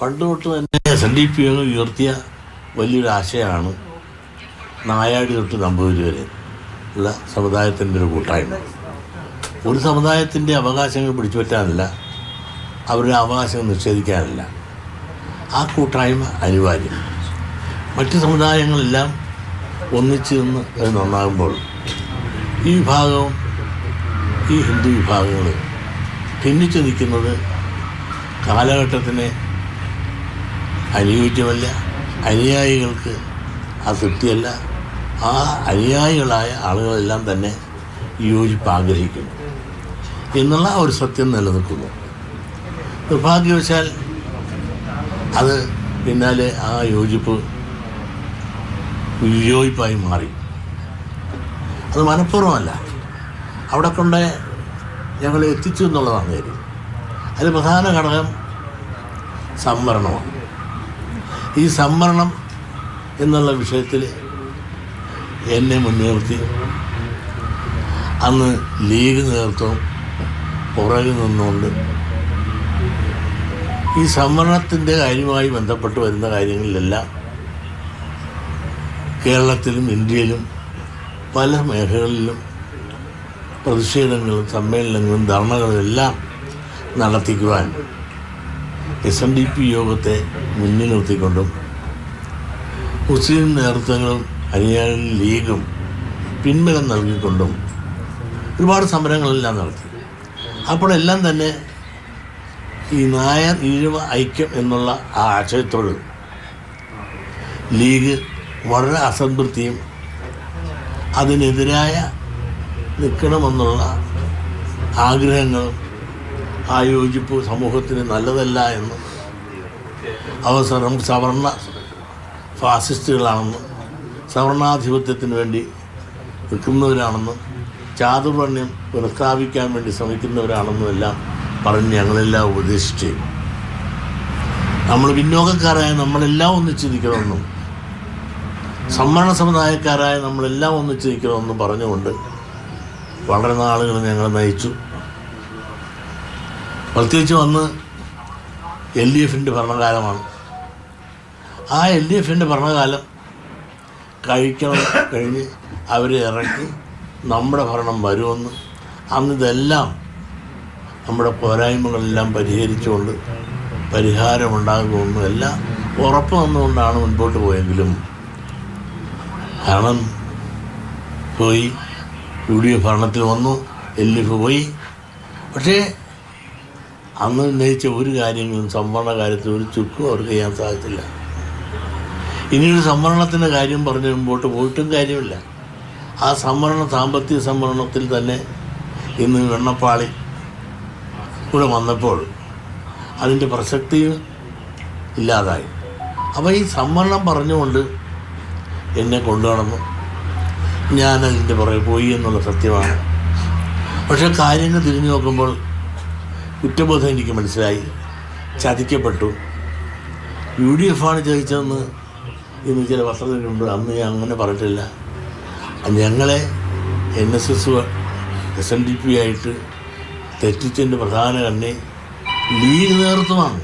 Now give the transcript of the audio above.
പണ്ട് തൊട്ട് തന്നെ SNDP ഉയർത്തിയ വലിയൊരു ആശയമാണ് നായാടി തൊട്ട് നമ്പൂതിരി വരെ ഉള്ള സമുദായത്തിൻ്റെ ഒരു കൂട്ടായ്മ. ഒരു സമുദായത്തിൻ്റെ അവകാശങ്ങൾ പിടിച്ചു പറ്റാനല്ല, അവരുടെ അവകാശങ്ങൾ നിഷേധിക്കാനല്ല. ആ കൂട്ടായ്മ അനിവാര്യം. മറ്റ് സമുദായങ്ങളെല്ലാം ഒന്നിച്ചു നിന്ന് അത് നന്നാകുമ്പോൾ ഈ വിഭാഗവും ഈ ഹിന്ദു വിഭാഗങ്ങൾ ഭിന്നിച്ചു നിൽക്കുന്നത് കാലഘട്ടത്തിന് അനുയോജ്യമല്ല. അനുയായികൾക്ക് അത് തൃപ്തിയല്ല. ആ അനുയായികളായ ആളുകളെല്ലാം തന്നെ യോജിപ്പ് ആഗ്രഹിക്കുന്നു എന്നുള്ള ഒരു സത്യം നിലനിൽക്കുന്നു. നിർഭാഗ്യവശാൽ അത് പിന്നാലെ ആ യോജിപ്പ് വിയോജിപ്പായി മാറി. അത് മനഃപൂർവ്വമല്ല, അവിടെ കൊണ്ട് ഞങ്ങൾ എത്തിച്ചു എന്നുള്ളതാണ് കാര്യം. അതിൽ പ്രധാന ഘടകം സംവരണമാണ്. ഈ സംവരണം എന്നുള്ള വിഷയത്തിൽ എന്നെ മുൻനിർത്തി അന്ന് ലീഗ് നേതൃത്വം പുറകിൽ നിന്നുകൊണ്ട് ഈ സംവരണത്തിൻ്റെ കാര്യവുമായി ബന്ധപ്പെട്ട് വരുന്ന കാര്യങ്ങളിലെല്ലാം കേരളത്തിലും ഇന്ത്യയിലും പല മേഖലകളിലും പ്രതിഷേധങ്ങളും സമ്മേളനങ്ങളും ധർണകളും എല്ലാം നടത്തിക്കുവാൻ SNDP യോഗത്തെ മുന്നിൽ നിർത്തിക്കൊണ്ടും മുസ്ലിം നേതൃത്വങ്ങളും അനുയായികളും ലീഗും പിൻബലം നൽകിക്കൊണ്ടും ഒരുപാട് സമരങ്ങളെല്ലാം നടത്തി. അപ്പോഴെല്ലാം തന്നെ ഈ നായർ ഈഴവ ഐക്യം എന്നുള്ള ആ ആശയത്തോട് ലീഗ് വളരെ അസംതൃപ്തിയും അതിനെതിരായ നിൽക്കണമെന്നുള്ള ആഗ്രഹങ്ങളും ആ യോജിപ്പ് സമൂഹത്തിന് നല്ലതല്ല എന്നും അവസരം സവർണ ഫാസിസ്റ്റുകളാണെന്നും സവർണാധിപത്യത്തിന് വേണ്ടി നിൽക്കുന്നവരാണെന്നും ചാതുർവർണ്ണ്യം പുനഃസ്ഥാപിക്കാൻ വേണ്ടി ശ്രമിക്കുന്നവരാണെന്നും എല്ലാം പറഞ്ഞ് ഞങ്ങളെല്ലാം ഉപദേശിച്ച് നമ്മൾ പിന്നോക്കക്കാരായ നമ്മളെല്ലാം ഒന്നിച്ച് നിൽക്കണമെന്നും സംവരണ സമുദായക്കാരായ നമ്മളെല്ലാം ഒന്നിച്ച് നിൽക്കണമെന്നും പറഞ്ഞുകൊണ്ട് വളരെ നാളുകൾ ഞങ്ങൾ നയിച്ചു. പ്രത്യേകിച്ച് വന്ന് LDFൻ്റെ ഭരണകാലമാണ്. ആ LDFൻ്റെ ഭരണകാലം കഴിഞ്ഞ് അവരെ ഇറക്കി നമ്മുടെ ഭരണം വരുമെന്ന്, അന്നിതെല്ലാം നമ്മുടെ പോരായ്മകളെല്ലാം പരിഹരിച്ചുകൊണ്ട് പരിഹാരമുണ്ടാകുമെന്നും എല്ലാം ഉറപ്പ് വന്നുകൊണ്ടാണ് മുൻപോട്ട് പോയെങ്കിലും ഭരണം പോയി. UDF ഭരണത്തിൽ വന്നു, LDF പോയി. പക്ഷേ അന്ന് ഉന്നയിച്ച ഒരു കാര്യങ്ങളും സംവരണ കാര്യത്തിൽ ഒരു ചുക്കും അവർക്ക് ചെയ്യാൻ സാധിച്ചില്ല. ഇനിയൊരു സംവരണത്തിൻ്റെ കാര്യം പറഞ്ഞ് മുമ്പോട്ട് പോയിട്ടും കാര്യമില്ല. ആ സാമ്പത്തിക സംവരണത്തിൽ തന്നെ ഇന്ന് വെണ്ണപ്പാളി കൂടെ വന്നപ്പോൾ അതിൻ്റെ പ്രസക്തിയും ഇല്ലാതായി. അപ്പോൾ ഈ സംവരണം പറഞ്ഞുകൊണ്ട് എന്നെ കൊണ്ടുനടന്നു. ഞാനതിൻ്റെ പുറകെ പോയി എന്നുള്ള സത്യമാണ്. പക്ഷേ കാര്യങ്ങൾ തിരിഞ്ഞു നോക്കുമ്പോൾ കുറ്റബോധം എനിക്ക് മനസ്സിലായി. ചതിക്കപ്പെട്ടു. UDF ആണ് ചോദിച്ചതെന്ന് ഇന്ന് ചില വസ്തുതകളുണ്ട്. അന്ന് ഞാൻ അങ്ങനെ പറഞ്ഞിട്ടില്ല. ഞങ്ങളെ NSS SNDP ആയിട്ട് തെറ്റിച്ചതിൻ്റെ പ്രധാന കണ്ണി ലീഗ് നേതൃത്വമാണ്.